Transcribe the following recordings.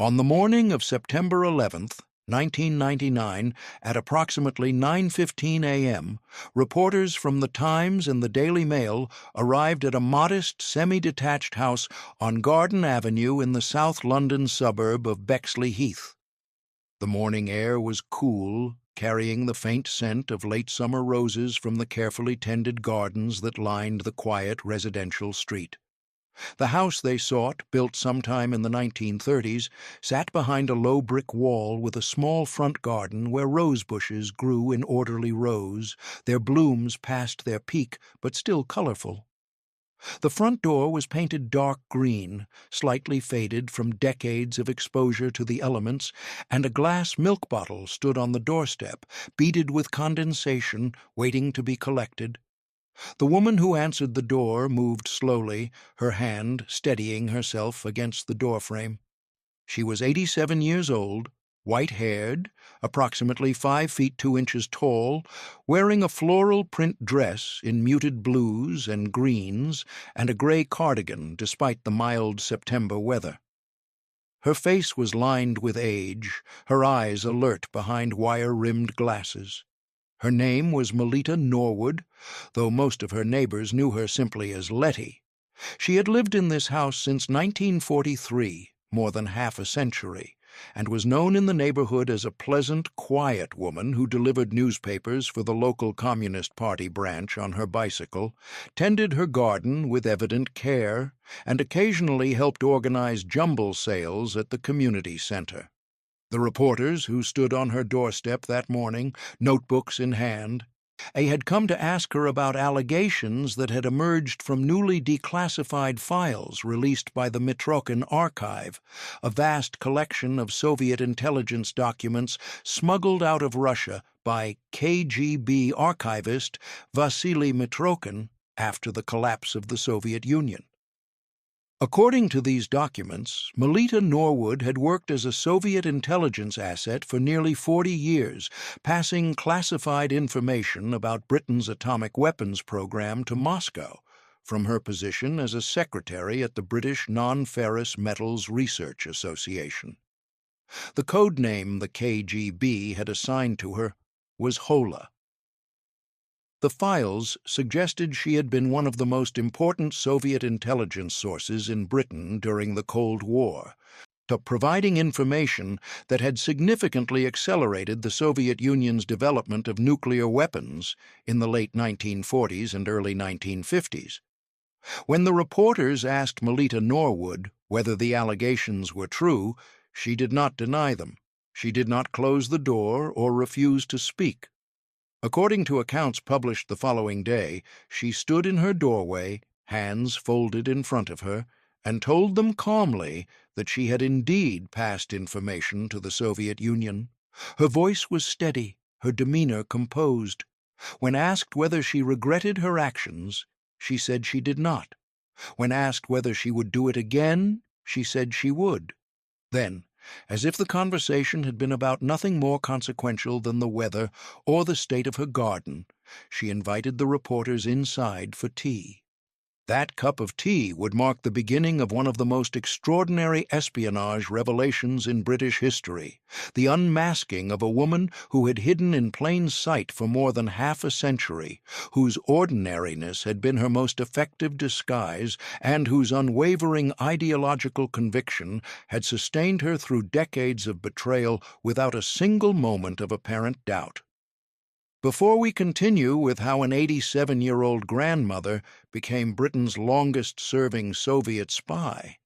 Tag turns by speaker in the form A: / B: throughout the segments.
A: On the morning of September 11th, 1999, at approximately 9:15 a.m., reporters from the Times and the Daily Mail arrived at a modest, semi-detached house on Garden Avenue in the South London suburb of Bexley Heath. The morning air was cool, carrying the faint scent of late summer roses from the carefully tended gardens that lined the quiet residential street. The house they sought, built sometime in the 1930s, sat behind a low brick wall with a small front garden where rose bushes grew in orderly rows, their blooms past their peak but still colorful. The front door was painted dark green, slightly faded from decades of exposure to the elements, and a glass milk bottle stood on the doorstep, beaded with condensation, waiting to be collected. The woman who answered the door moved slowly, her hand steadying herself against the doorframe. She was 87 years old, white-haired, approximately 5 feet 2 inches tall, wearing a floral print dress in muted blues and greens and a gray cardigan despite the mild September weather. Her face was lined with age, her eyes alert behind wire-rimmed glasses. Her name was Melita Norwood, though most of her neighbors knew her simply as Letty. She had lived in this house since 1943, more than half a century, and was known in the neighborhood as a pleasant, quiet woman who delivered newspapers for the local Communist Party branch on her bicycle, tended her garden with evident care, and occasionally helped organize jumble sales at the community center. The reporters who stood on her doorstep that morning, notebooks in hand, had come to ask her about allegations that had emerged from newly declassified files released by the Mitrokhin archive, a vast collection of Soviet intelligence documents smuggled out of Russia by KGB archivist Vasily Mitrokhin after the collapse of the Soviet Union. According to these documents, Melita Norwood had worked as a Soviet intelligence asset for nearly 40 years, passing classified information about Britain's atomic weapons program to Moscow, from her position as a secretary at the British Non-Ferrous Metals Research Association. The code name the KGB had assigned to her was Hola. The files suggested she had been one of the most important Soviet intelligence sources in Britain during the Cold War, providing information that had significantly accelerated the Soviet Union's development of nuclear weapons in the late 1940s and early 1950s. When the reporters asked Melita Norwood whether the allegations were true, she did not deny them. She did not close the door or refuse to speak. According to accounts published the following day, she stood in her doorway, hands folded in front of her, and told them calmly that she had indeed passed information to the Soviet Union. Her voice was steady, her demeanor composed. When asked whether she regretted her actions, she said she did not. When asked whether she would do it again, she said she would. Then, as if the conversation had been about nothing more consequential than the weather or the state of her garden, she invited the reporters inside for tea. That cup of tea would mark the beginning of one of the most extraordinary espionage revelations in British history, the unmasking of a woman who had hidden in plain sight for more than half a century, whose ordinariness had been her most effective disguise, and whose unwavering ideological conviction had sustained her through decades of betrayal without a single moment of apparent doubt. Before we continue with how an 87-year-old grandmother became Britain's longest-serving Soviet spy,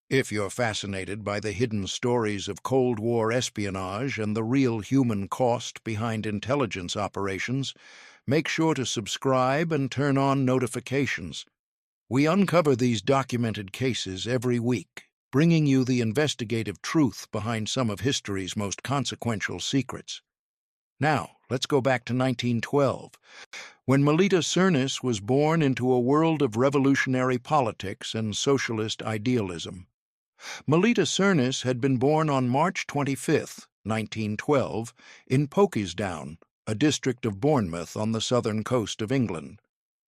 A: if you're fascinated by the hidden stories of Cold War espionage and the real human cost behind intelligence operations, make sure to subscribe and turn on notifications. We uncover these documented cases every week, bringing you the investigative truth behind some of history's most consequential secrets. Now, let's go back to 1912, when Melita Norwood was born into a world of revolutionary politics and socialist idealism. Melita Norwood had been born on March 25, 1912, in Pokesdown, a district of Bournemouth on the southern coast of England.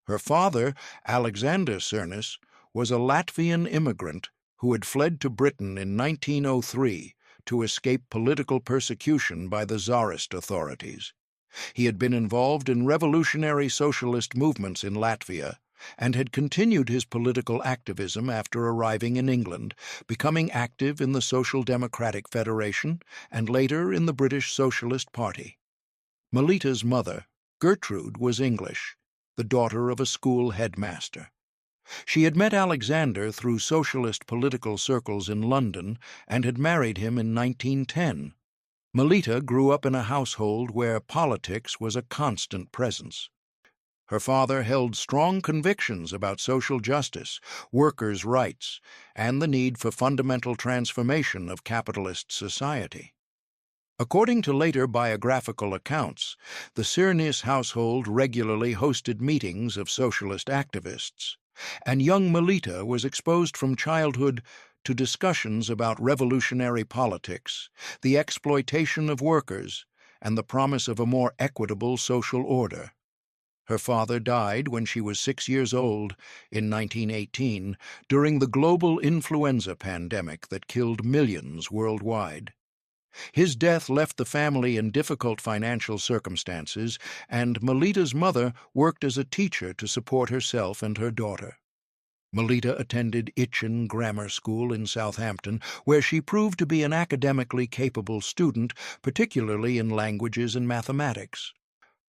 A: Her father, Alexander Norwood, was a Latvian immigrant who had fled to Britain in 1903, to escape political persecution by the Tsarist authorities. He had been involved in revolutionary socialist movements in Latvia and had continued his political activism after arriving in England, becoming active in the Social Democratic Federation and later in the British Socialist Party. Melita's mother, Gertrude, was English, the daughter of a school headmaster. She had met Alexander through socialist political circles in London and had married him in 1910. Melita grew up in a household where politics was a constant presence. Her father held strong convictions about social justice, workers' rights, and the need for fundamental transformation of capitalist society. According to later biographical accounts, the Sirnis household regularly hosted meetings of socialist activists, and young Melita was exposed from childhood to discussions about revolutionary politics, the exploitation of workers, and the promise of a more equitable social order. Her father died when she was 6 years old in 1918 during the global influenza pandemic that killed millions worldwide. His death left the family in difficult financial circumstances, and Melita's mother worked as a teacher to support herself and her daughter. Melita attended Itchen Grammar School in Southampton, where she proved to be an academically capable student, particularly in languages and mathematics.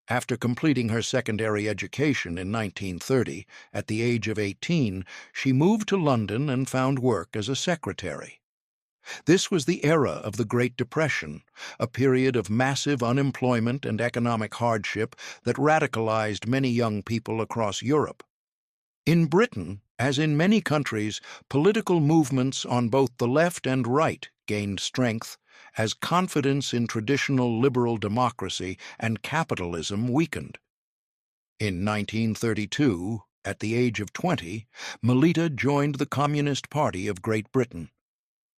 A: After completing her secondary education in 1930, at the age of 18, she moved to London and found work as a secretary. This was the era of the Great Depression, a period of massive unemployment and economic hardship that radicalized many young people across Europe. In Britain, as in many countries, political movements on both the left and right gained strength as confidence in traditional liberal democracy and capitalism weakened. In 1932, at the age of 20, Melita joined the Communist Party of Great Britain.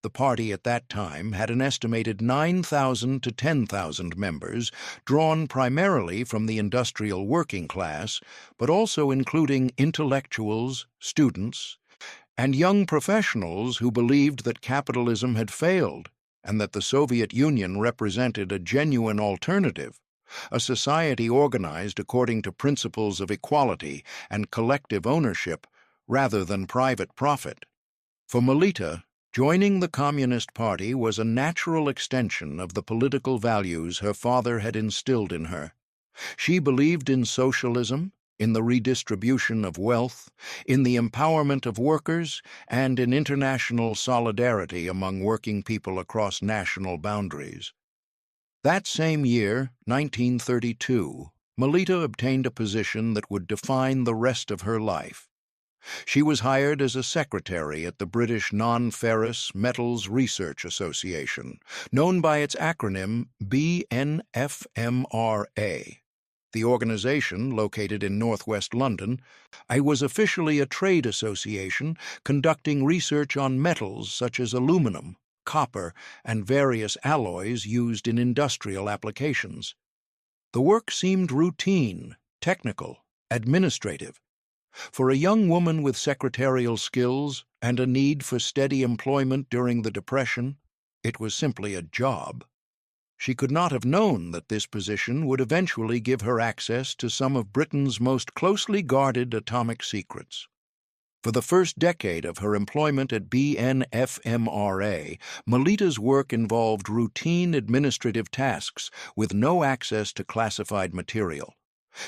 A: The party at that time had an estimated 9,000 to 10,000 members, drawn primarily from the industrial working class, but also including intellectuals, students, and young professionals who believed that capitalism had failed and that the Soviet Union represented a genuine alternative, a society organized according to principles of equality and collective ownership rather than private profit. For Melita, joining the Communist Party was a natural extension of the political values her father had instilled in her. She believed in socialism, in the redistribution of wealth, in the empowerment of workers, and in international solidarity among working people across national boundaries. That same year, 1932, Melita obtained a position that would define the rest of her life. She was hired as a secretary at the British Non-Ferrous Metals Research Association, known by its acronym BNFMRA. The organization, located in northwest London, was officially a trade association conducting research on metals such as aluminum, copper, and various alloys used in industrial applications. The work seemed routine, technical, administrative. For a young woman with secretarial skills and a need for steady employment during the Depression, it was simply a job. She could not have known that this position would eventually give her access to some of Britain's most closely guarded atomic secrets. For the first decade of her employment at BNFMRA, Melita's work involved routine administrative tasks with no access to classified material.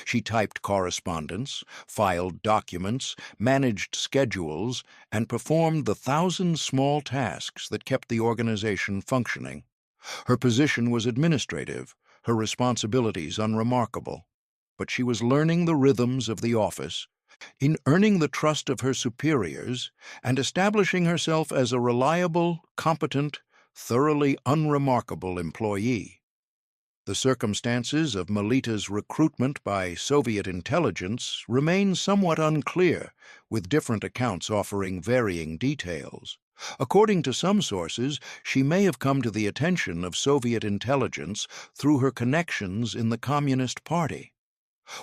A: She typed correspondence, filed documents, managed schedules, and performed the 1,000 small tasks that kept the organization functioning. Her position was administrative, her responsibilities unremarkable, but she was learning the rhythms of the office, in earning the trust of her superiors, and establishing herself as a reliable, competent, thoroughly unremarkable employee. The circumstances of Melita's recruitment by Soviet intelligence remain somewhat unclear, with different accounts offering varying details. According to some sources, she may have come to the attention of Soviet intelligence through her connections in the Communist Party.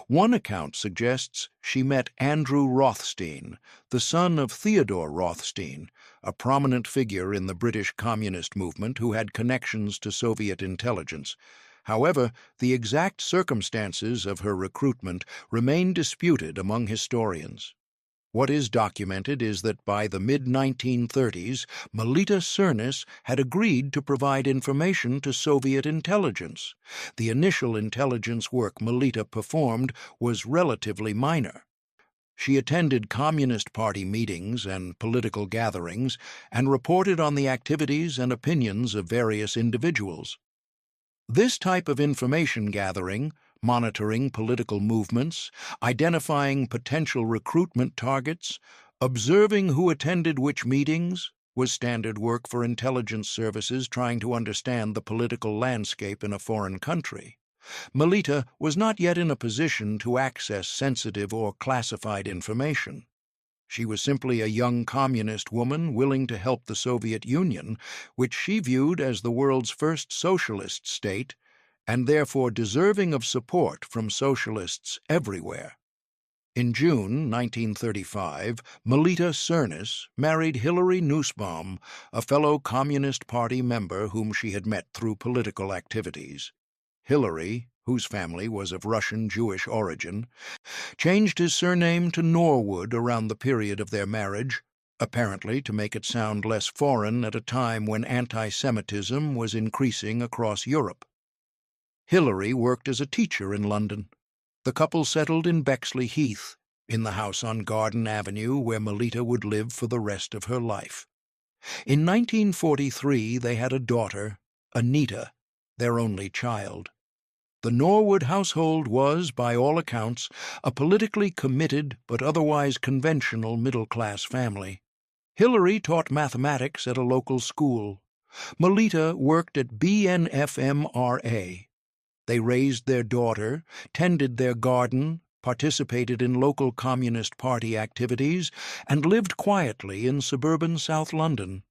A: One account suggests she met Andrew Rothstein, the son of Theodore Rothstein, a prominent figure in the British Communist movement who had connections to Soviet intelligence. However, the exact circumstances of her recruitment remain disputed among historians. What is documented is that by the mid-1930s, Melita Norwood had agreed to provide information to Soviet intelligence. The initial intelligence work Melita performed was relatively minor. She attended Communist Party meetings and political gatherings and reported on the activities and opinions of various individuals. This type of information gathering, monitoring political movements, identifying potential recruitment targets, observing who attended which meetings, was standard work for intelligence services trying to understand the political landscape in a foreign country. Melita was not yet in a position to access sensitive or classified information. She was simply a young communist woman willing to help the Soviet Union, which she viewed as the world's first socialist state, and therefore deserving of support from socialists everywhere. In June 1935, Melita Norwood married Hilary Nussbaum, a fellow Communist Party member whom she had met through political activities. Hilary, whose family was of Russian Jewish origin, changed his surname to Norwood around the period of their marriage, apparently to make it sound less foreign at a time when anti-Semitism was increasing across Europe. Hilary worked as a teacher in London. The couple settled in Bexley Heath, in the house on Garden Avenue where Melita would live for the rest of her life. In 1943 they had a daughter, Anita, their only child. The Norwood household was, by all accounts, a politically committed but otherwise conventional middle-class family. Hilary taught mathematics at a local school. Melita worked at BNFMRA. They raised their daughter, tended their garden, participated in local Communist Party activities, and lived quietly in suburban South London.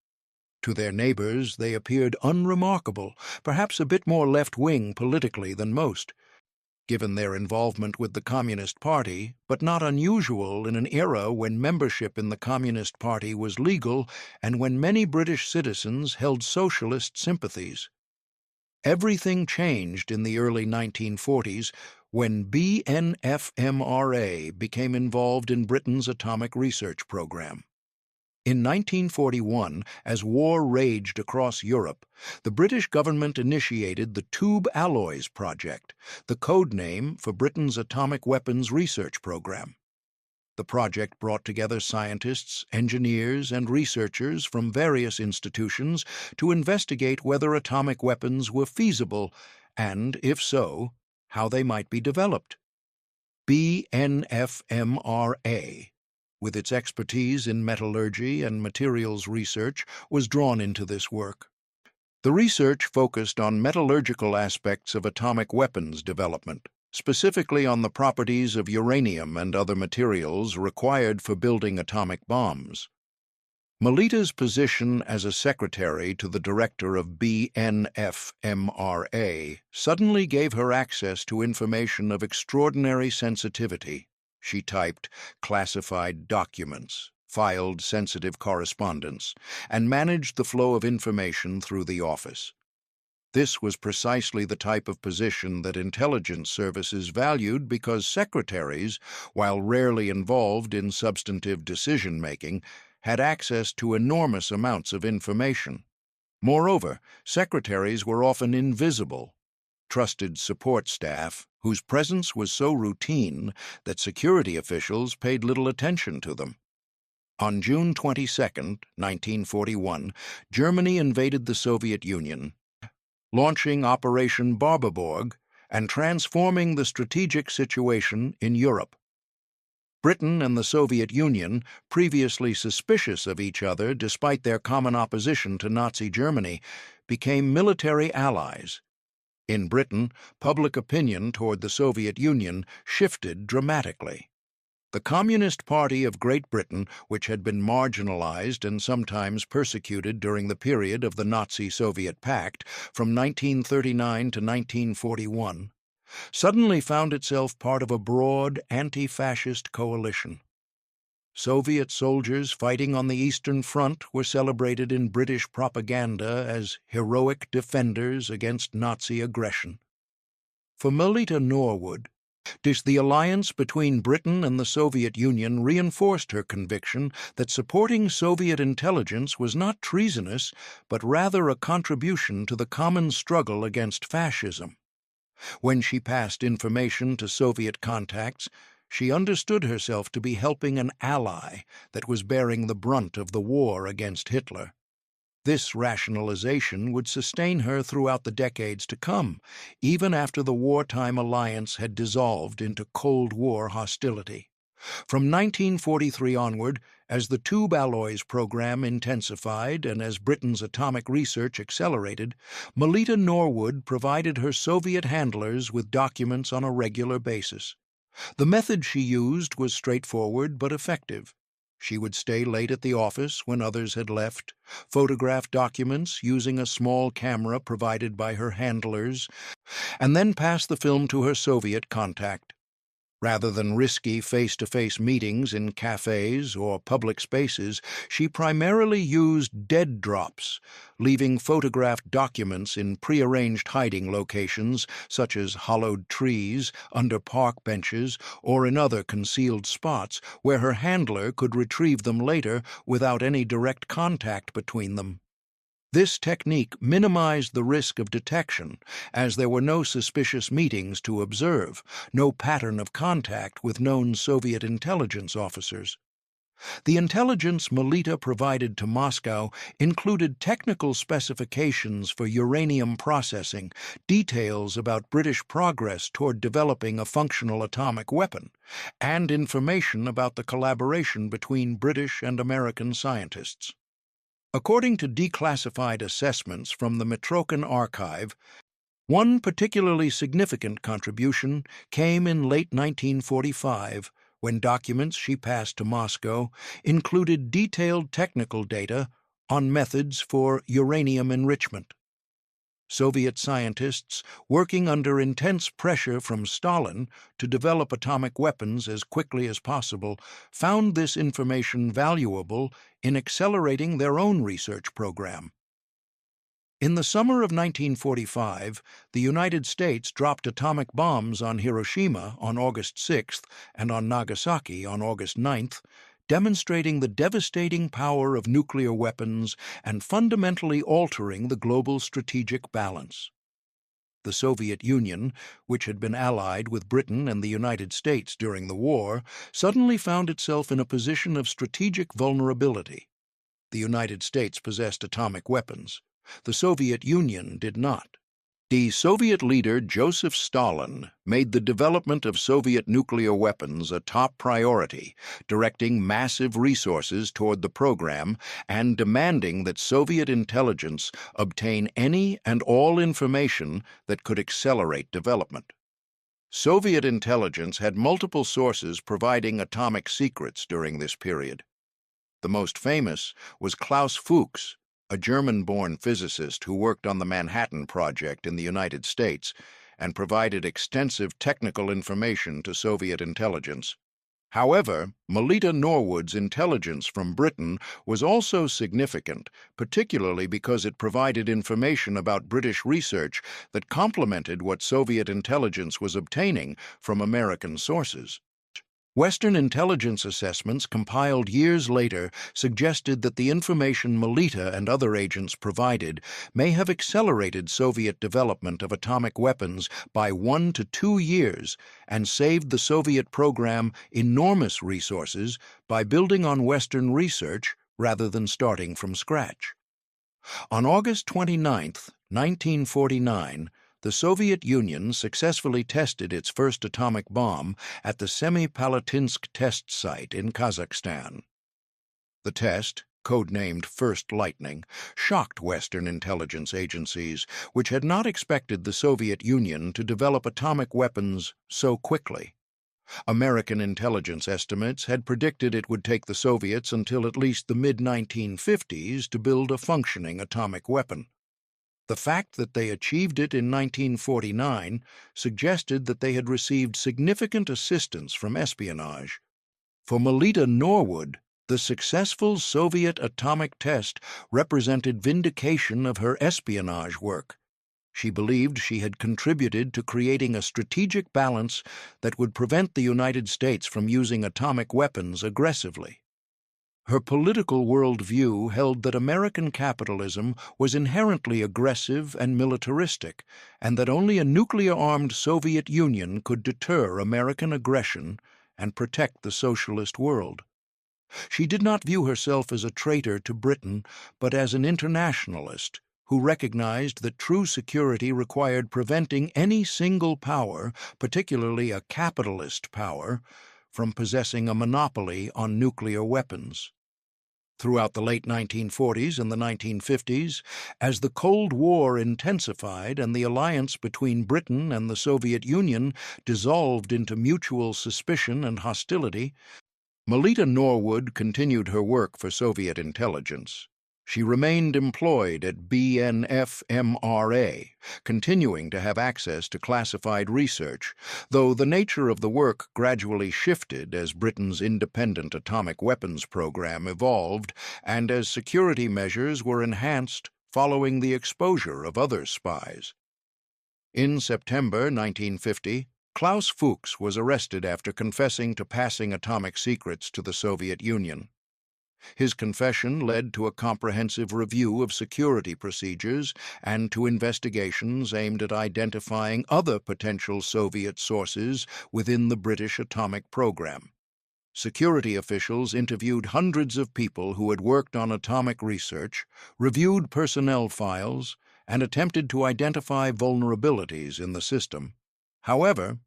A: To their neighbors, they appeared unremarkable, perhaps a bit more left-wing politically than most, given their involvement with the Communist Party, but not unusual in an era when membership in the Communist Party was legal and when many British citizens held socialist sympathies. Everything changed in the early 1940s when BNFMRA became involved in Britain's atomic research program. In 1941, as war raged across Europe, the British government initiated the Tube Alloys Project, the code name for Britain's atomic weapons research program. The project brought together scientists, engineers, and researchers from various institutions to investigate whether atomic weapons were feasible and, if so, how they might be developed. BNFMRA, with its expertise in metallurgy and materials research, was drawn into this work. The research focused on metallurgical aspects of atomic weapons development, specifically on the properties of uranium and other materials required for building atomic bombs. Melita's position as a secretary to the director of BNFMRA suddenly gave her access to information of extraordinary sensitivity. She typed classified documents, filed sensitive correspondence, and managed the flow of information through the office. This was precisely the type of position that intelligence services valued because secretaries, while rarely involved in substantive decision-making, had access to enormous amounts of information. Moreover, secretaries were often invisible, trusted support staff whose presence was so routine that security officials paid little attention to them. On June 22, 1941, Germany invaded the Soviet Union, launching Operation Barbarossa and transforming the strategic situation in Europe. Britain and the Soviet Union, previously suspicious of each other despite their common opposition to Nazi Germany, became military allies. In Britain, public opinion toward the Soviet Union shifted dramatically. The Communist Party of Great Britain, which had been marginalized and sometimes persecuted during the period of the Nazi-Soviet Pact from 1939 to 1941, suddenly found itself part of a broad anti-fascist coalition. Soviet soldiers fighting on the Eastern Front were celebrated in British propaganda as heroic defenders against Nazi aggression. For Melita Norwood, the alliance between Britain and the Soviet Union reinforced her conviction that supporting Soviet intelligence was not treasonous, but rather a contribution to the common struggle against fascism. When she passed information to Soviet contacts, she understood herself to be helping an ally that was bearing the brunt of the war against Hitler. This rationalization would sustain her throughout the decades to come, even after the wartime alliance had dissolved into Cold War hostility. From 1943 onward, as the tube alloys program intensified and as Britain's atomic research accelerated, Melita Norwood provided her Soviet handlers with documents on a regular basis. The method she used was straightforward but effective. She would stay late at the office when others had left, photograph documents using a small camera provided by her handlers, and then pass the film to her Soviet contact. Rather than risky face-to-face meetings in cafes or public spaces, she primarily used dead drops, leaving photographed documents in prearranged hiding locations such as hollowed trees, under park benches, or in other concealed spots where her handler could retrieve them later without any direct contact between them. This technique minimized the risk of detection, as there were no suspicious meetings to observe, no pattern of contact with known Soviet intelligence officers. The intelligence Melita provided to Moscow included technical specifications for uranium processing, details about British progress toward developing a functional atomic weapon, and information about the collaboration between British and American scientists. According to declassified assessments from the Mitrokhin archive, one particularly significant contribution came in late 1945 when documents she passed to Moscow included detailed technical data on methods for uranium enrichment. Soviet scientists, working under intense pressure from Stalin to develop atomic weapons as quickly as possible, found this information valuable in accelerating their own research program. In the summer of 1945, the United States dropped atomic bombs on Hiroshima on August 6th and on Nagasaki on August 9th, demonstrating the devastating power of nuclear weapons and fundamentally altering the global strategic balance. The Soviet Union, which had been allied with Britain and the United States during the war, suddenly found itself in a position of strategic vulnerability. The United States possessed atomic weapons. The Soviet Union did not. The Soviet leader Joseph Stalin made the development of Soviet nuclear weapons a top priority, directing massive resources toward the program and demanding that Soviet intelligence obtain any and all information that could accelerate development. Soviet intelligence had multiple sources providing atomic secrets during this period. The most famous was Klaus Fuchs, a German-born physicist who worked on the Manhattan Project in the United States and provided extensive technical information to Soviet intelligence. However, Melita Norwood's intelligence from Britain was also significant, particularly because it provided information about British research that complemented what Soviet intelligence was obtaining from American sources. Western intelligence assessments compiled years later suggested that the information Melita and other agents provided may have accelerated Soviet development of atomic weapons by 1 to 2 years and saved the Soviet program enormous resources by building on Western research rather than starting from scratch. On August 29, 1949, the Soviet Union successfully tested its first atomic bomb at the Semipalatinsk test site in Kazakhstan. The test, codenamed First Lightning, shocked Western intelligence agencies, which had not expected the Soviet Union to develop atomic weapons so quickly. American intelligence estimates had predicted it would take the Soviets until at least the mid-1950s to build a functioning atomic weapon. The fact that they achieved it in 1949 suggested that they had received significant assistance from espionage. For Melita Norwood, the successful Soviet atomic test represented vindication of her espionage work. She believed she had contributed to creating a strategic balance that would prevent the United States from using atomic weapons aggressively. Her political worldview held that American capitalism was inherently aggressive and militaristic, and that only a nuclear-armed Soviet Union could deter American aggression and protect the socialist world. She did not view herself as a traitor to Britain, but as an internationalist who recognized that true security required preventing any single power, particularly a capitalist power, from possessing a monopoly on nuclear weapons. Throughout the late 1940s and the 1950s, as the Cold War intensified and the alliance between Britain and the Soviet Union dissolved into mutual suspicion and hostility, Melita Norwood continued her work for Soviet intelligence. She remained employed at BNFMRA, continuing to have access to classified research, though the nature of the work gradually shifted as Britain's independent atomic weapons program evolved and as security measures were enhanced following the exposure of other spies. In September 1950, Klaus Fuchs was arrested after confessing to passing atomic secrets to the Soviet Union. His confession led to a comprehensive review of security procedures and to investigations aimed at identifying other potential Soviet sources within the British atomic program. Security officials interviewed hundreds of people who had worked on atomic research, reviewed personnel files, and attempted to identify vulnerabilities in the system. However,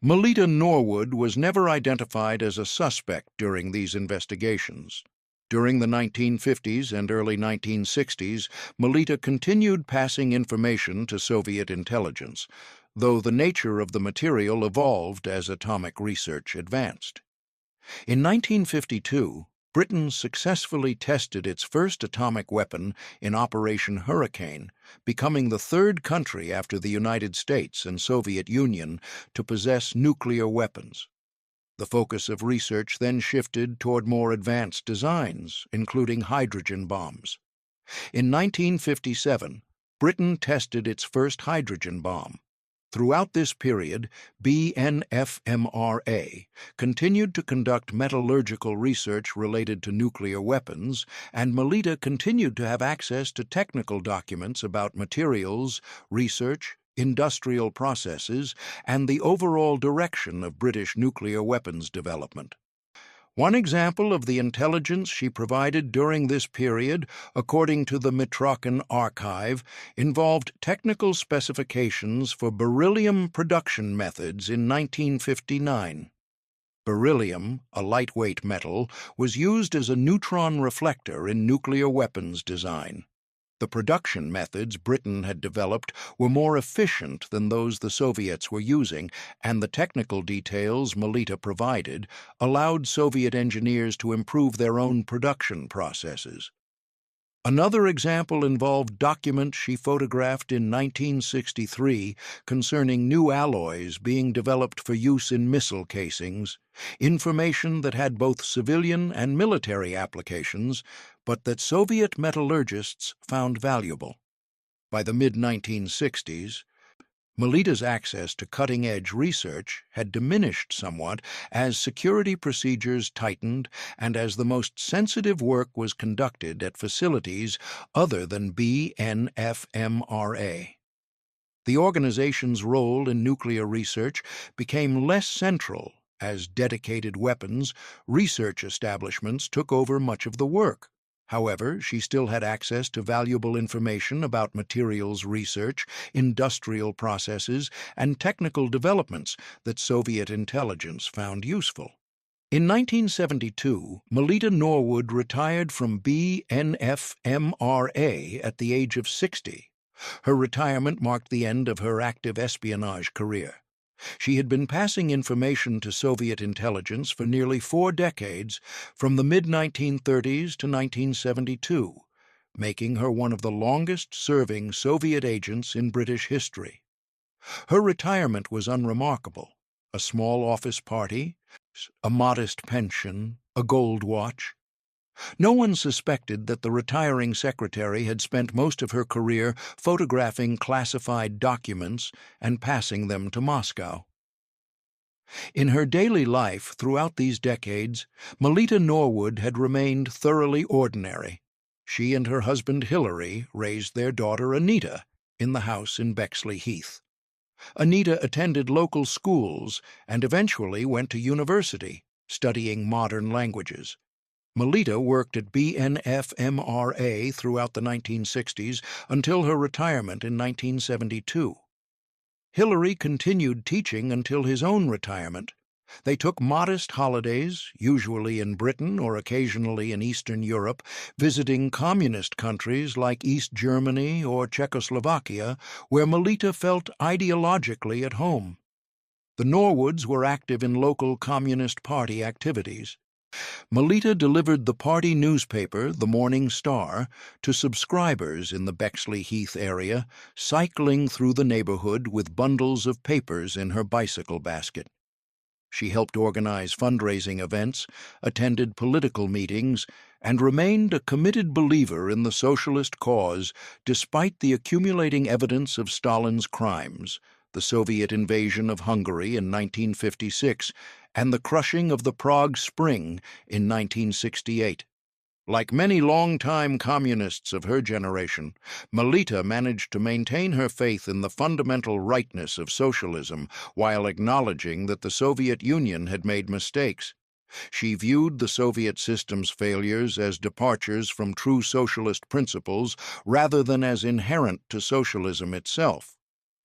A: Melita Norwood was never identified as a suspect during these investigations. During the 1950s and early 1960s, Melita continued passing information to Soviet intelligence, though the nature of the material evolved as atomic research advanced. In 1952, Britain successfully tested its first atomic weapon in Operation Hurricane, becoming the third country after the United States and Soviet Union to possess nuclear weapons. The focus of research then shifted toward more advanced designs, including hydrogen bombs. In 1957, Britain tested its first hydrogen bomb. Throughout this period, BNFMRA continued to conduct metallurgical research related to nuclear weapons, and Melita continued to have access to technical documents about materials, research, industrial processes, and the overall direction of British nuclear weapons development. One example of the intelligence she provided during this period, according to the Mitrokhin archive, involved technical specifications for beryllium production methods in 1959. Beryllium, a lightweight metal, was used as a neutron reflector in nuclear weapons design. The production methods Britain had developed were more efficient than those the Soviets were using, and the technical details Melita provided allowed Soviet engineers to improve their own production processes. Another example involved documents she photographed in 1963 concerning new alloys being developed for use in missile casings, information that had both civilian and military applications, but that Soviet metallurgists found valuable. By the mid-1960s, Melita's access to cutting-edge research had diminished somewhat as security procedures tightened and as the most sensitive work was conducted at facilities other than BNFMRA. The organization's role in nuclear research became less central as dedicated weapons research establishments took over much of the work. However, she still had access to valuable information about materials research, industrial processes, and technical developments that Soviet intelligence found useful. In 1972, Melita Norwood retired from BNFMRA at the age of 60. Her retirement marked the end of her active espionage career. She had been passing information to Soviet intelligence for nearly 4 decades, from the mid-1930s to 1972, making her one of the longest-serving Soviet agents in British history. Her retirement was unremarkable: a small office party, a modest pension, a gold watch. No one suspected that the retiring secretary had spent most of her career photographing classified documents and passing them to Moscow. In her daily life throughout these decades, Melita Norwood had remained thoroughly ordinary. She and her husband Hilary raised their daughter Anita in the house in Bexley Heath. Anita attended local schools and eventually went to university, studying modern languages. Melita worked at BNFMRA throughout the 1960s until her retirement in 1972. Hilary continued teaching until his own retirement. They took modest holidays, usually in Britain or occasionally in Eastern Europe, visiting communist countries like East Germany or Czechoslovakia, where Melita felt ideologically at home. The Norwoods were active in local Communist Party activities. Melita delivered the party newspaper, the Morning Star, to subscribers in the Bexley Heath area, cycling through the neighborhood with bundles of papers in her bicycle basket. She helped organize fundraising events, attended political meetings, and remained a committed believer in the socialist cause despite the accumulating evidence of Stalin's crimes, the Soviet invasion of Hungary in 1956, and the crushing of the Prague Spring in 1968. Like many longtime communists of her generation, Melita managed to maintain her faith in the fundamental rightness of socialism while acknowledging that the Soviet Union had made mistakes. She viewed the Soviet system's failures as departures from true socialist principles rather than as inherent to socialism itself.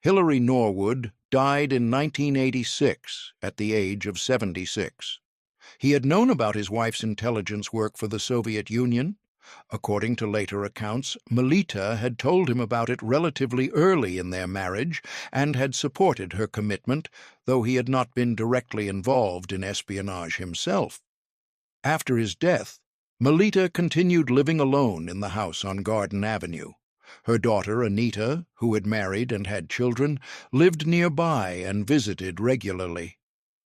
A: Hilary Norwood died in 1986 at the age of 76. He had known about his wife's intelligence work for the Soviet Union. According to later accounts, Melita had told him about it relatively early in their marriage and had supported her commitment, though he had not been directly involved in espionage himself. After his death, Melita continued living alone in the house on Garden Avenue. Her daughter, Anita, who had married and had children, lived nearby and visited regularly.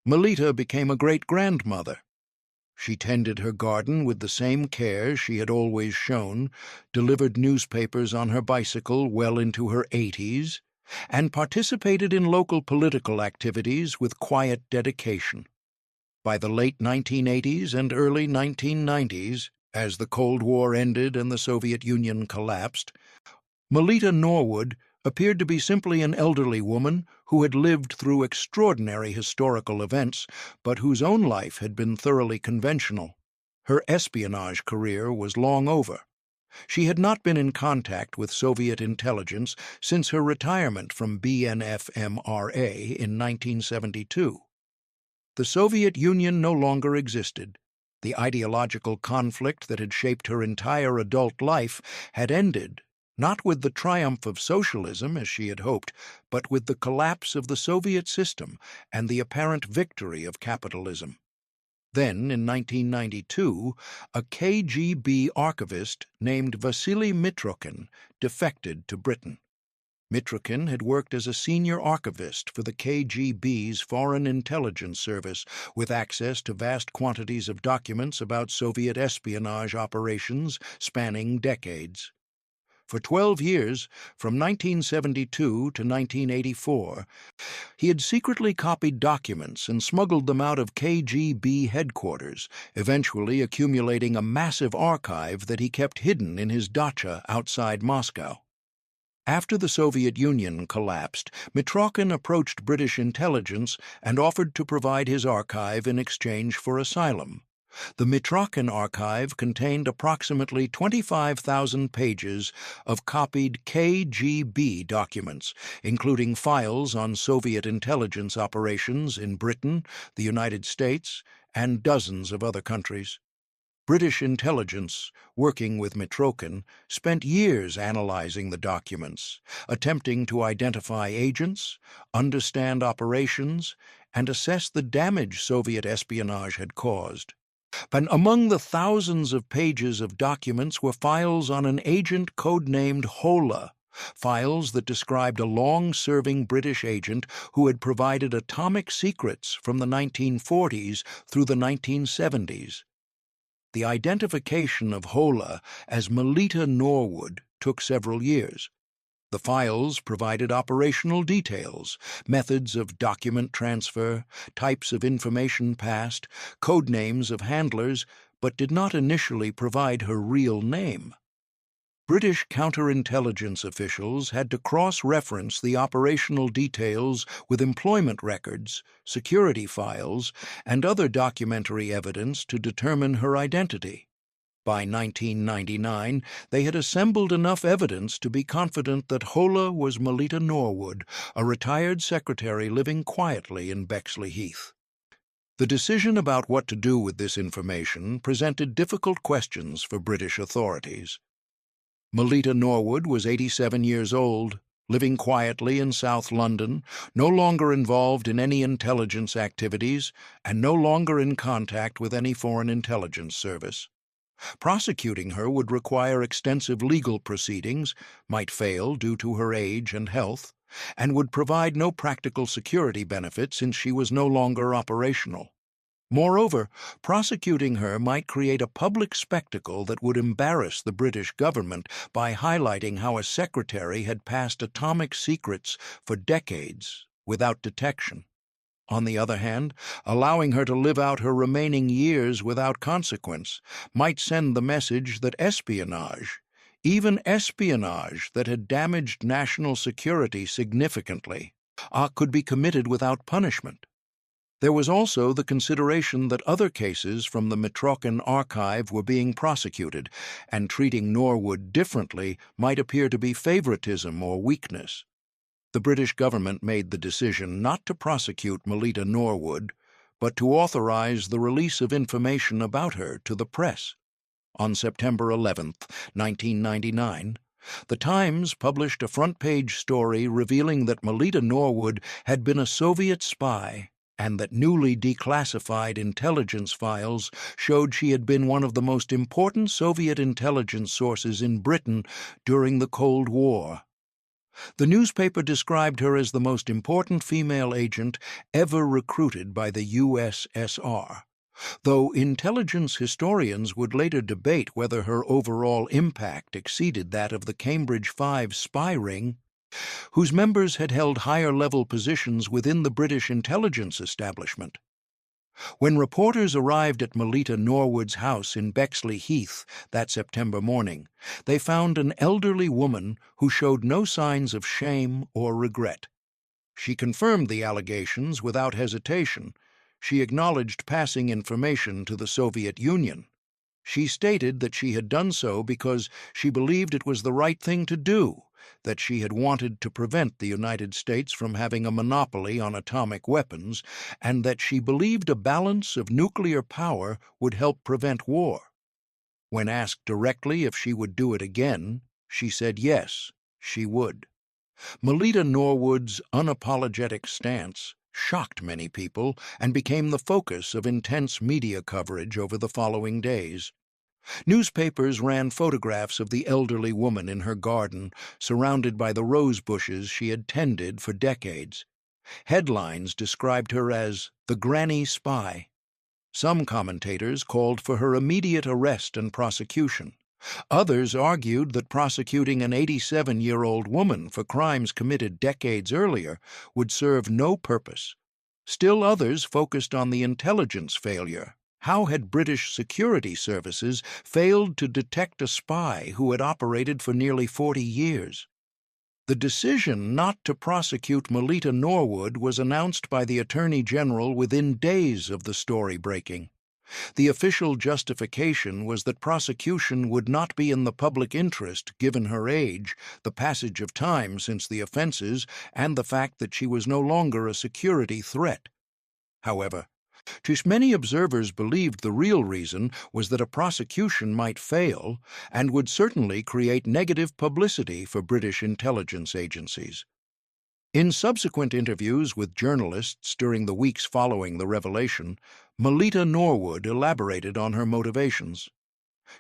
A: Melita became a great-grandmother. She tended her garden with the same care she had always shown, delivered newspapers on her bicycle well into her 80s, and participated in local political activities with quiet dedication. By the late 1980s and early 1990s, as the Cold War ended and the Soviet Union collapsed, Melita Norwood appeared to be simply an elderly woman who had lived through extraordinary historical events, but whose own life had been thoroughly conventional. Her espionage career was long over. She had not been in contact with Soviet intelligence since her retirement from BNFMRA in 1972. The Soviet Union no longer existed. The ideological conflict that had shaped her entire adult life had ended, not with the triumph of socialism, as she had hoped, but with the collapse of the Soviet system and the apparent victory of capitalism. Then, in 1992, a KGB archivist named Vasily Mitrokhin defected to Britain. Mitrokhin had worked as a senior archivist for the KGB's Foreign Intelligence Service, with access to vast quantities of documents about Soviet espionage operations spanning decades. For 12 years, from 1972 to 1984, he had secretly copied documents and smuggled them out of KGB headquarters, eventually accumulating a massive archive that he kept hidden in his dacha outside Moscow. After the Soviet Union collapsed, Mitrokhin approached British intelligence and offered to provide his archive in exchange for asylum. The Mitrokhin archive contained approximately 25,000 pages of copied KGB documents, including files on Soviet intelligence operations in Britain, the United States, and dozens of other countries. British intelligence, working with Mitrokhin, spent years analyzing the documents, attempting to identify agents, understand operations, and assess the damage Soviet espionage had caused. And among the thousands of pages of documents were files on an agent codenamed Hola, files that described a long-serving British agent who had provided atomic secrets from the 1940s through the 1970s. The identification of Hola as Melita Norwood took several years. The files provided operational details, methods of document transfer, types of information passed, code names of handlers, but did not initially provide her real name. British counterintelligence officials had to cross-reference the operational details with employment records, security files, and other documentary evidence to determine her identity. By 1999, they had assembled enough evidence to be confident that Hola was Melita Norwood, a retired secretary living quietly in Bexley Heath. The decision about what to do with this information presented difficult questions for British authorities. Melita Norwood was 87 years old, living quietly in South London, no longer involved in any intelligence activities, and no longer in contact with any foreign intelligence service. Prosecuting her would require extensive legal proceedings, might fail due to her age and health, and would provide no practical security benefit since she was no longer operational. Moreover, prosecuting her might create a public spectacle that would embarrass the British government by highlighting how a secretary had passed atomic secrets for decades without detection. On the other hand, allowing her to live out her remaining years without consequence might send the message that espionage, even espionage that had damaged national security significantly, could be committed without punishment. There was also the consideration that other cases from the Mitrokhin archive were being prosecuted, and treating Norwood differently might appear to be favoritism or weakness. The British government made the decision not to prosecute Melita Norwood, but to authorize the release of information about her to the press. On September 11, 1999, The Times published a front-page story revealing that Melita Norwood had been a Soviet spy and that newly declassified intelligence files showed she had been one of the most important Soviet intelligence sources in Britain during the Cold War. The newspaper described her as the most important female agent ever recruited by the USSR, though intelligence historians would later debate whether her overall impact exceeded that of the Cambridge Five spy ring, whose members had held higher-level positions within the British intelligence establishment. When reporters arrived at Melita Norwood's house in Bexley Heath that September morning, they found an elderly woman who showed no signs of shame or regret. She confirmed the allegations without hesitation. She acknowledged passing information to the Soviet Union. She stated that she had done so because she believed it was the right thing to do, that she had wanted to prevent the United States from having a monopoly on atomic weapons, and that she believed a balance of nuclear power would help prevent war. When asked directly if she would do it again, she said yes, she would. Melita Norwood's unapologetic stance shocked many people and became the focus of intense media coverage over the following days. Newspapers ran photographs of the elderly woman in her garden, surrounded by the rose bushes she had tended for decades. Headlines described her as the Granny Spy. Some commentators called for her immediate arrest and prosecution. Others argued that prosecuting an 87-year-old woman for crimes committed decades earlier would serve no purpose. Still others focused on the intelligence failure. How had British security services failed to detect a spy who had operated for nearly 40 years? The decision not to prosecute Melita Norwood was announced by the Attorney General within days of the story breaking. The official justification was that prosecution would not be in the public interest given her age, the passage of time since the offenses, and the fact that she was no longer a security threat. However, many observers believed the real reason was that a prosecution might fail and would certainly create negative publicity for British intelligence agencies. In subsequent interviews with journalists during the weeks following the revelation, Melita Norwood elaborated on her motivations.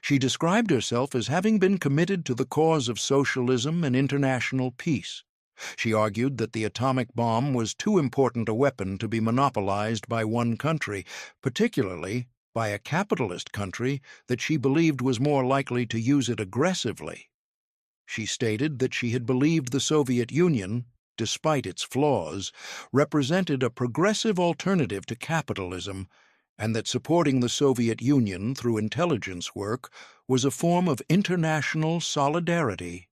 A: She described herself as having been committed to the cause of socialism and international peace. She argued that the atomic bomb was too important a weapon to be monopolized by one country, particularly by a capitalist country that she believed was more likely to use it aggressively. She stated that she had believed the Soviet Union, despite its flaws, represented a progressive alternative to capitalism, and that supporting the Soviet Union through intelligence work was a form of international solidarity.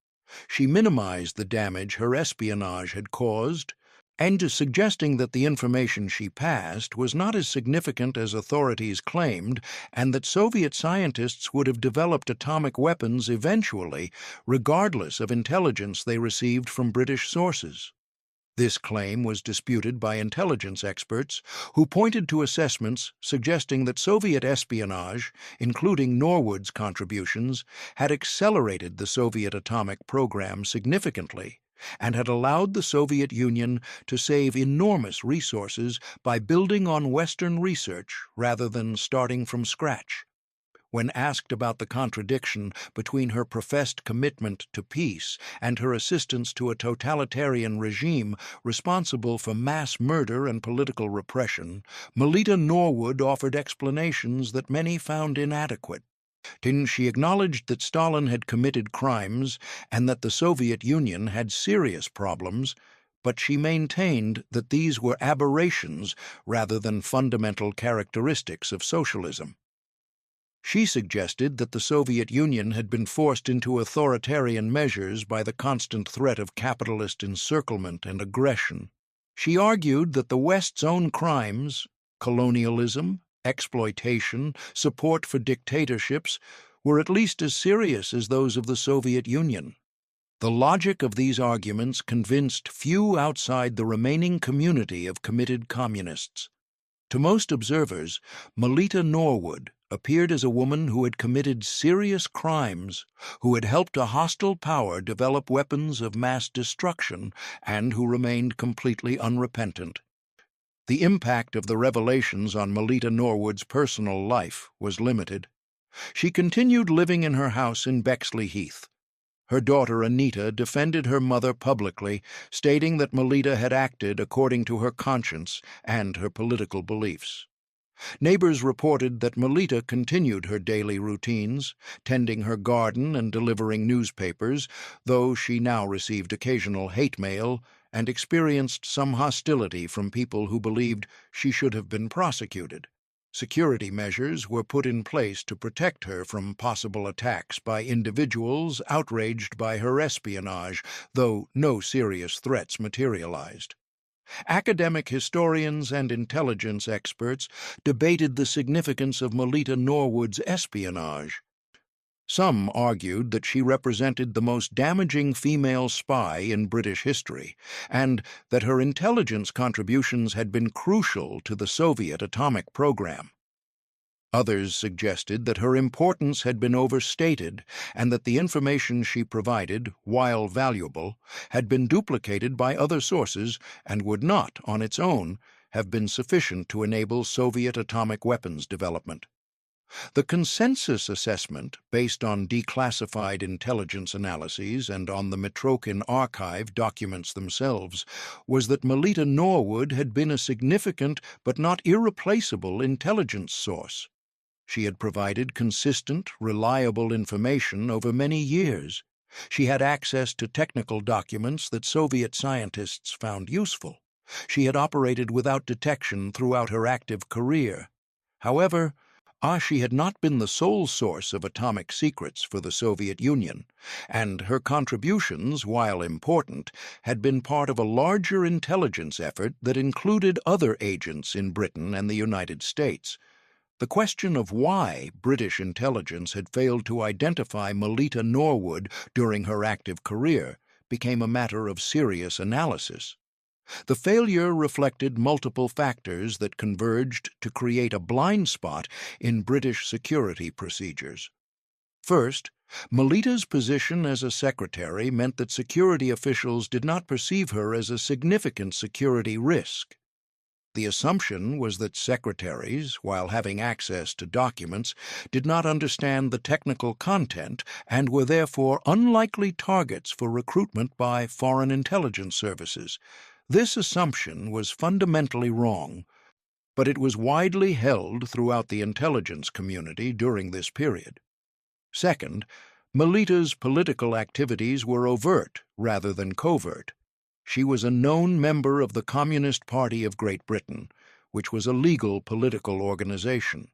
A: She minimized the damage her espionage had caused, and suggesting that the information she passed was not as significant as authorities claimed, and that Soviet scientists would have developed atomic weapons eventually, regardless of intelligence they received from British sources. This claim was disputed by intelligence experts who pointed to assessments suggesting that Soviet espionage, including Norwood's contributions, had accelerated the Soviet atomic program significantly and had allowed the Soviet Union to save enormous resources by building on Western research rather than starting from scratch. When asked about the contradiction between her professed commitment to peace and her assistance to a totalitarian regime responsible for mass murder and political repression, Melita Norwood offered explanations that many found inadequate. She acknowledged that Stalin had committed crimes and that the Soviet Union had serious problems, but she maintained that these were aberrations rather than fundamental characteristics of socialism. She suggested that the Soviet Union had been forced into authoritarian measures by the constant threat of capitalist encirclement and aggression. She argued that the West's own crimes, colonialism, exploitation, support for dictatorships, were at least as serious as those of the Soviet Union. The logic of these arguments convinced few outside the remaining community of committed communists. To most observers, Melita Norwood appeared as a woman who had committed serious crimes, who had helped a hostile power develop weapons of mass destruction, and who remained completely unrepentant. The impact of the revelations on Melita Norwood's personal life was limited. She continued living in her house in Bexley Heath. Her daughter Anita defended her mother publicly, stating that Melita had acted according to her conscience and her political beliefs. Neighbors reported that Melita continued her daily routines, tending her garden and delivering newspapers, though she now received occasional hate mail and experienced some hostility from people who believed she should have been prosecuted. Security measures were put in place to protect her from possible attacks by individuals outraged by her espionage, though no serious threats materialized. Academic historians and intelligence experts debated the significance of Melita Norwood's espionage. Some argued that she represented the most damaging female spy in British history, and that her intelligence contributions had been crucial to the Soviet atomic program. Others suggested that her importance had been overstated and that the information she provided, while valuable, had been duplicated by other sources and would not, on its own, have been sufficient to enable Soviet atomic weapons development. The consensus assessment, based on declassified intelligence analyses and on the Mitrokhin archive documents themselves, was that Melita Norwood had been a significant but not irreplaceable intelligence source. She had provided consistent, reliable information over many years. She had access to technical documents that Soviet scientists found useful. She had operated without detection throughout her active career. However, she had not been the sole source of atomic secrets for the Soviet Union, and her contributions, while important, had been part of a larger intelligence effort that included other agents in Britain and the United States. The question of why British intelligence had failed to identify Melita Norwood during her active career became a matter of serious analysis. The failure reflected multiple factors that converged to create a blind spot in British security procedures. First, Melita's position as a secretary meant that security officials did not perceive her as a significant security risk. The assumption was that secretaries, while having access to documents, did not understand the technical content and were therefore unlikely targets for recruitment by foreign intelligence services. This assumption was fundamentally wrong, but it was widely held throughout the intelligence community during this period. Second, Melita's political activities were overt rather than covert. She was a known member of the Communist Party of Great Britain, which was a legal political organization.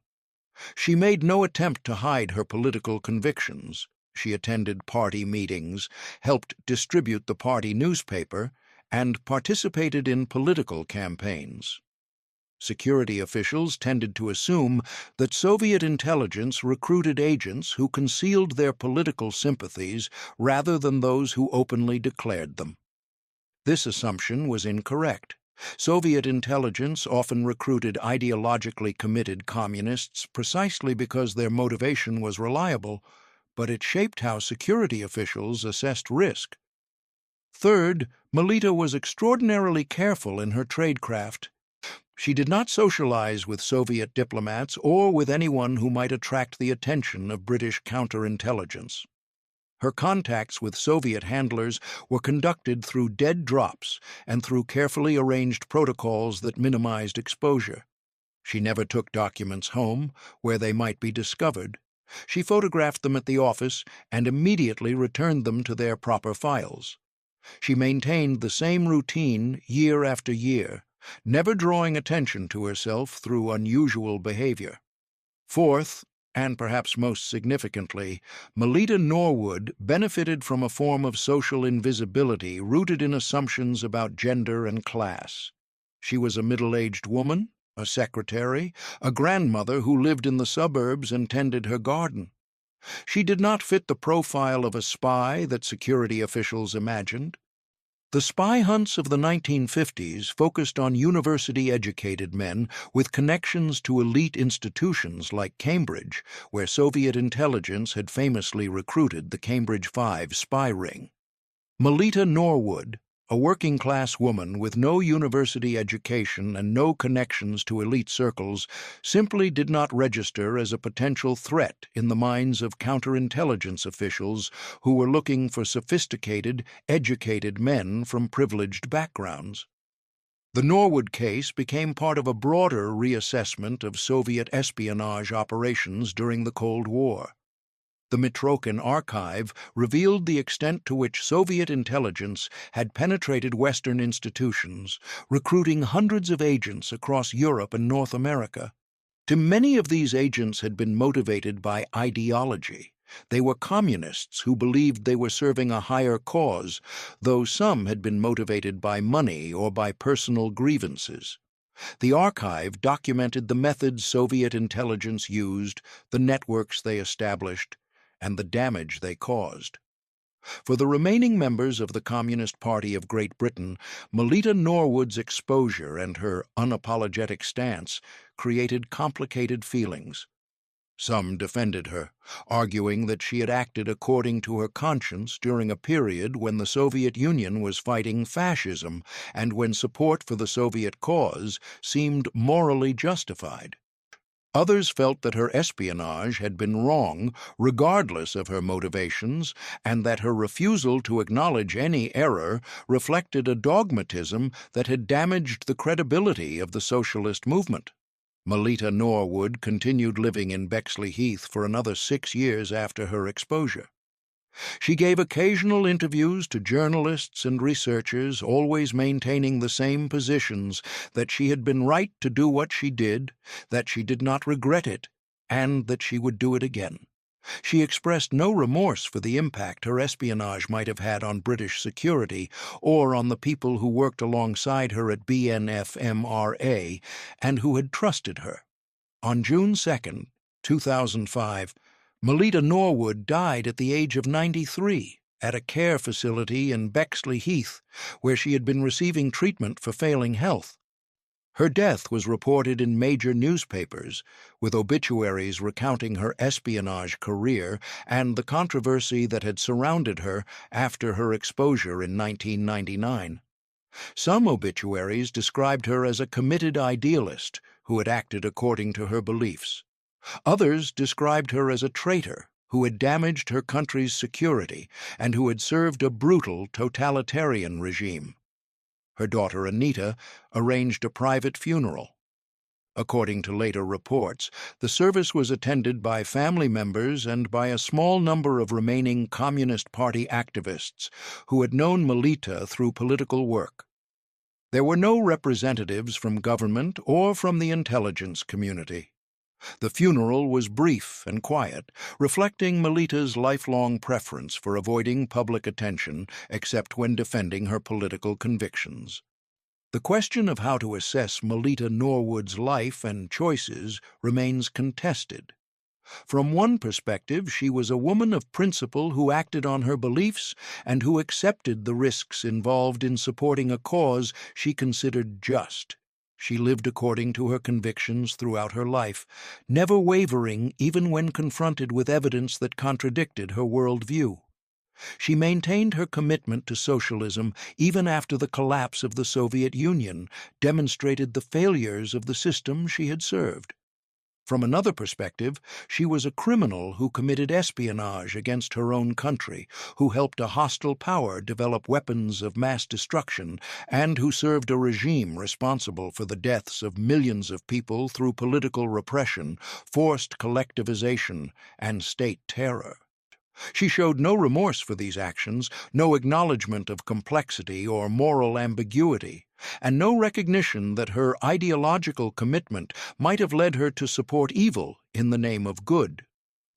A: She made no attempt to hide her political convictions. She attended party meetings, helped distribute the party newspaper, and participated in political campaigns. Security officials tended to assume that Soviet intelligence recruited agents who concealed their political sympathies rather than those who openly declared them. This assumption was incorrect. Soviet intelligence often recruited ideologically committed communists precisely because their motivation was reliable, but it shaped how security officials assessed risk. Third, Melita was extraordinarily careful in her tradecraft. She did not socialize with Soviet diplomats or with anyone who might attract the attention of British counterintelligence. Her contacts with Soviet handlers were conducted through dead drops and through carefully arranged protocols that minimized exposure. She never took documents home, where they might be discovered. She photographed them at the office and immediately returned them to their proper files. She maintained the same routine year after year, never drawing attention to herself through unusual behavior. Fourth, and perhaps most significantly, Melita Norwood benefited from a form of social invisibility rooted in assumptions about gender and class. She was a middle-aged woman, a secretary, a grandmother who lived in the suburbs and tended her garden. She did not fit the profile of a spy that security officials imagined. The spy hunts of the 1950s focused on university-educated men with connections to elite institutions like Cambridge, where Soviet intelligence had famously recruited the Cambridge 5 spy ring. Melita Norwood, a working-class woman with no university education and no connections to elite circles, simply did not register as a potential threat in the minds of counterintelligence officials who were looking for sophisticated, educated men from privileged backgrounds. The Norwood case became part of a broader reassessment of Soviet espionage operations during the Cold War. The Mitrokhin archive revealed the extent to which Soviet intelligence had penetrated Western institutions, recruiting hundreds of agents across Europe and North America. Many of these agents had been motivated by ideology. They were communists who believed they were serving a higher cause, though some had been motivated by money or by personal grievances. The archive documented the methods Soviet intelligence used, the networks they established, and the damage they caused. For the remaining members of the Communist Party of Great Britain, Melita Norwood's exposure and her unapologetic stance created complicated feelings. Some defended her, arguing that she had acted according to her conscience during a period when the Soviet Union was fighting fascism and when support for the Soviet cause seemed morally justified. Others felt that her espionage had been wrong, regardless of her motivations, and that her refusal to acknowledge any error reflected a dogmatism that had damaged the credibility of the socialist movement. Melita Norwood continued living in Bexley Heath for another 6 years after her exposure. She gave occasional interviews to journalists and researchers, always maintaining the same positions, that she had been right to do what she did, that she did not regret it, and that she would do it again. She expressed no remorse for the impact her espionage might have had on British security or on the people who worked alongside her at BNFMRA and who had trusted her. On June 2, 2005, Melita Norwood died at the age of 93 at a care facility in Bexley Heath, where she had been receiving treatment for failing health. Her death was reported in major newspapers, with obituaries recounting her espionage career and the controversy that had surrounded her after her exposure in 1999. Some obituaries described her as a committed idealist who had acted according to her beliefs. Others described her as a traitor who had damaged her country's security and who had served a brutal totalitarian regime. Her daughter Anita arranged a private funeral. According to later reports, the service was attended by family members and by a small number of remaining Communist Party activists who had known Melita through political work. There were no representatives from government or from the intelligence community. The funeral was brief and quiet, reflecting Melita's lifelong preference for avoiding public attention except when defending her political convictions. The question of how to assess Melita Norwood's life and choices remains contested. From one perspective, she was a woman of principle who acted on her beliefs and who accepted the risks involved in supporting a cause she considered just. She lived according to her convictions throughout her life, never wavering even when confronted with evidence that contradicted her worldview. She maintained her commitment to socialism even after the collapse of the Soviet Union demonstrated the failures of the system she had served. From another perspective, she was a criminal who committed espionage against her own country, who helped a hostile power develop weapons of mass destruction, and who served a regime responsible for the deaths of millions of people through political repression, forced collectivization, and state terror. She showed no remorse for these actions, no acknowledgement of complexity or moral ambiguity, and no recognition that her ideological commitment might have led her to support evil in the name of good.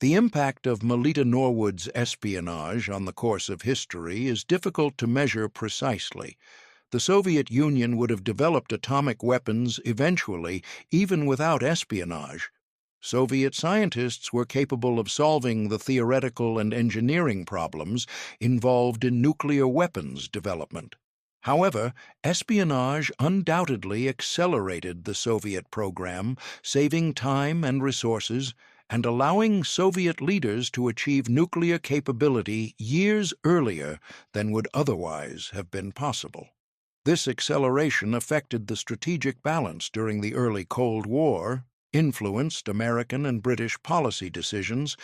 A: The impact of Melita Norwood's espionage on the course of history is difficult to measure precisely. The Soviet Union would have developed atomic weapons eventually, even without espionage. Soviet scientists were capable of solving the theoretical and engineering problems involved in nuclear weapons development. However, espionage undoubtedly accelerated the Soviet program, saving time and resources and allowing Soviet leaders to achieve nuclear capability years earlier than would otherwise have been possible. This acceleration affected the strategic balance during the early Cold War, influenced American and British policy decisions,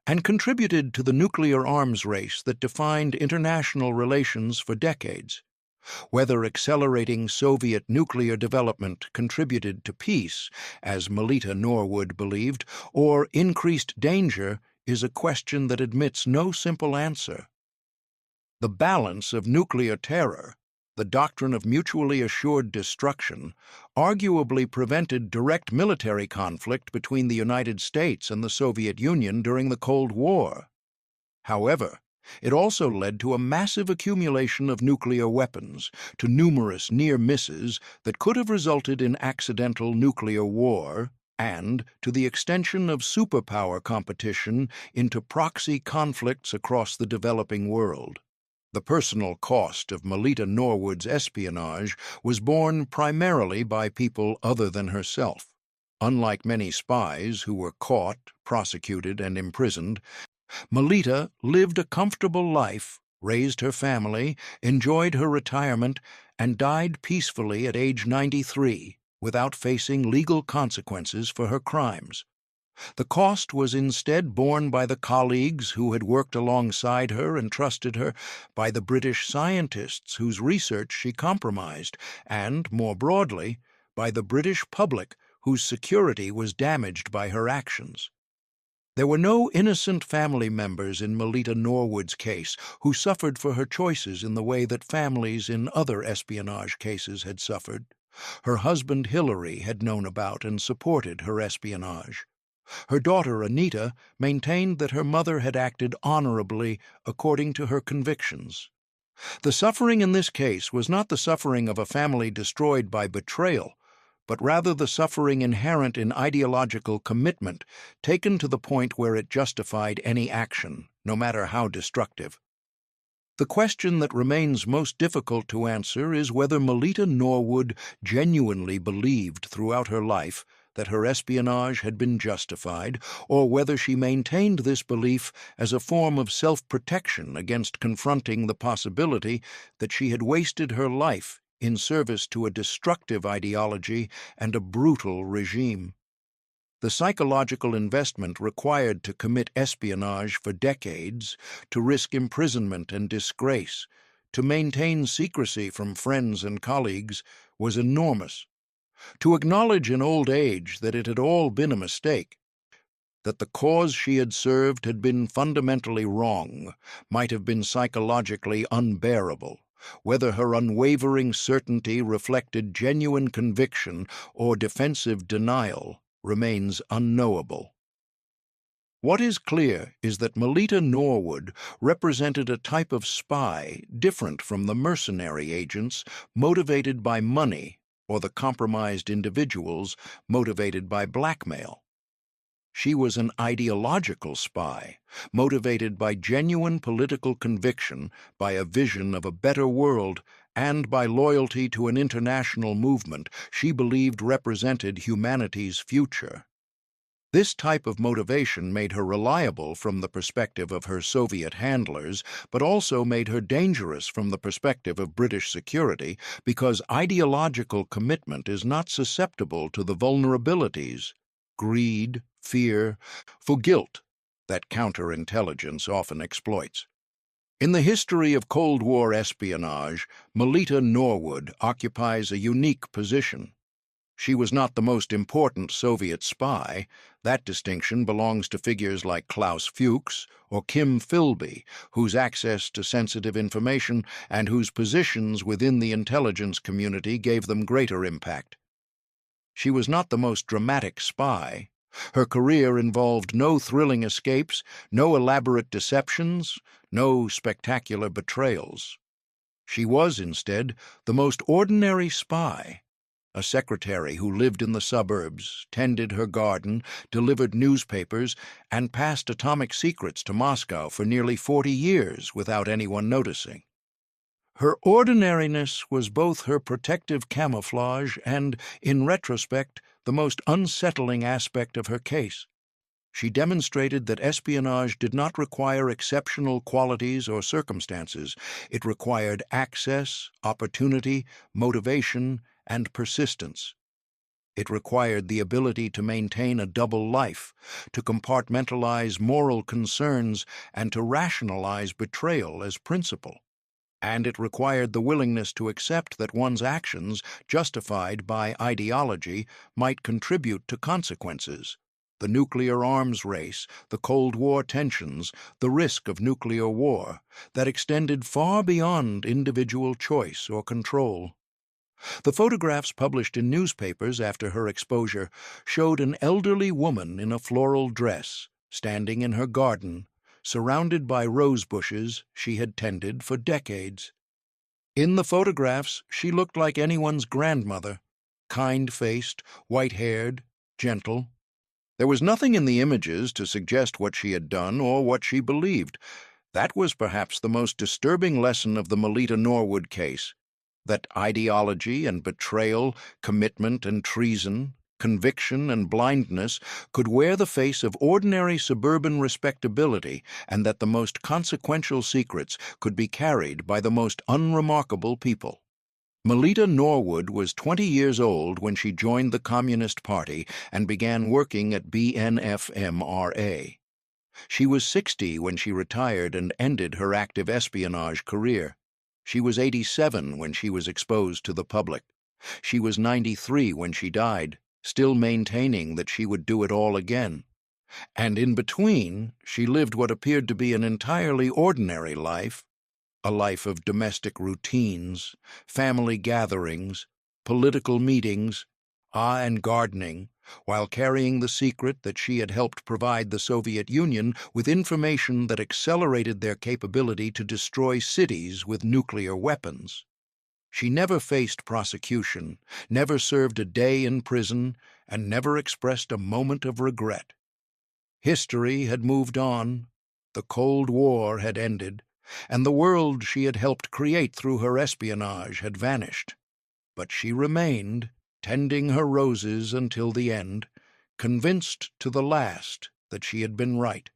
A: and contributed to the nuclear arms race that defined international relations for decades. Whether accelerating Soviet nuclear development contributed to peace, as Melita Norwood believed, or increased danger is a question that admits no simple answer. The balance of nuclear terror, the doctrine of mutually assured destruction, arguably prevented direct military conflict between the United States and the Soviet Union during the Cold War. However, it also led to a massive accumulation of nuclear weapons, to numerous near misses that could have resulted in accidental nuclear war, and to the extension of superpower competition into proxy conflicts across the developing world. The personal cost of Melita Norwood's espionage was borne primarily by people other than herself. Unlike many spies who were caught, prosecuted, and imprisoned, Melita lived a comfortable life, raised her family, enjoyed her retirement, and died peacefully at age 93 without facing legal consequences for her crimes. The cost was instead borne by the colleagues who had worked alongside her and trusted her, by the British scientists whose research she compromised, and, more broadly, by the British public whose security was damaged by her actions. There were no innocent family members in Melita Norwood's case who suffered for her choices in the way that families in other espionage cases had suffered. Her husband Hillary had known about and supported her espionage. Her daughter Anita maintained that her mother had acted honorably according to her convictions. The suffering in this case was not the suffering of a family destroyed by betrayal, but rather the suffering inherent in ideological commitment, taken to the point where it justified any action, no matter how destructive. The question that remains most difficult to answer is whether Melita Norwood genuinely believed throughout her life that her espionage had been justified, or whether she maintained this belief as a form of self-protection against confronting the possibility that she had wasted her life in service to a destructive ideology and a brutal regime. The psychological investment required to commit espionage for decades, to risk imprisonment and disgrace, to maintain secrecy from friends and colleagues, was enormous. To acknowledge in old age that it had all been a mistake, that the cause she had served had been fundamentally wrong, might have been psychologically unbearable. Whether her unwavering certainty reflected genuine conviction or defensive denial remains unknowable. What is clear is that Melita Norwood represented a type of spy different from the mercenary agents motivated by money or the compromised individuals motivated by blackmail. She was an ideological spy, motivated by genuine political conviction, by a vision of a better world, and by loyalty to an international movement she believed represented humanity's future. This type of motivation made her reliable from the perspective of her Soviet handlers, but also made her dangerous from the perspective of British security, because ideological commitment is not susceptible to the vulnerabilities, greed, fear, for guilt that counterintelligence often exploits. In the history of Cold War espionage, Melita Norwood occupies a unique position. She was not the most important Soviet spy. That distinction belongs to figures like Klaus Fuchs or Kim Philby, whose access to sensitive information and whose positions within the intelligence community gave them greater impact. She was not the most dramatic spy. Her career involved no thrilling escapes, no elaborate deceptions, no spectacular betrayals. She was, instead, the most ordinary spy, a secretary who lived in the suburbs, tended her garden, delivered newspapers, and passed atomic secrets to Moscow for nearly 40 years without anyone noticing. Her ordinariness was both her protective camouflage and, in retrospect, the most unsettling aspect of her case. She demonstrated that espionage did not require exceptional qualities or circumstances. It required access, opportunity, motivation, and persistence. It required the ability to maintain a double life, to compartmentalize moral concerns, and to rationalize betrayal as principle. And it required the willingness to accept that one's actions, justified by ideology, might contribute to consequences. The nuclear arms race, the Cold War tensions, the risk of nuclear war, that extended far beyond individual choice or control. The photographs published in newspapers after her exposure showed an elderly woman in a floral dress, standing in her garden, surrounded by rose bushes she had tended for decades. In the photographs, she looked like anyone's grandmother, kind-faced, white-haired, gentle. There was nothing in the images to suggest what she had done or what she believed. That was perhaps the most disturbing lesson of the Melita Norwood case, that ideology and betrayal, commitment and treason, conviction and blindness could wear the face of ordinary suburban respectability, and that the most consequential secrets could be carried by the most unremarkable people. Melita Norwood was 20 years old when she joined the Communist Party and began working at BNFMRA. She was 60 when she retired and ended her active espionage career. She was 87 when she was exposed to the public. She was 93 when she died, still maintaining that she would do it all again. And in between, she lived what appeared to be an entirely ordinary life, a life of domestic routines, family gatherings, political meetings, and gardening, while carrying the secret that she had helped provide the Soviet Union with information that accelerated their capability to destroy cities with nuclear weapons. She never faced prosecution, never served a day in prison, and never expressed a moment of regret. History had moved on, the Cold War had ended, and the world she had helped create through her espionage had vanished. But she remained, tending her roses until the end, convinced to the last that she had been right.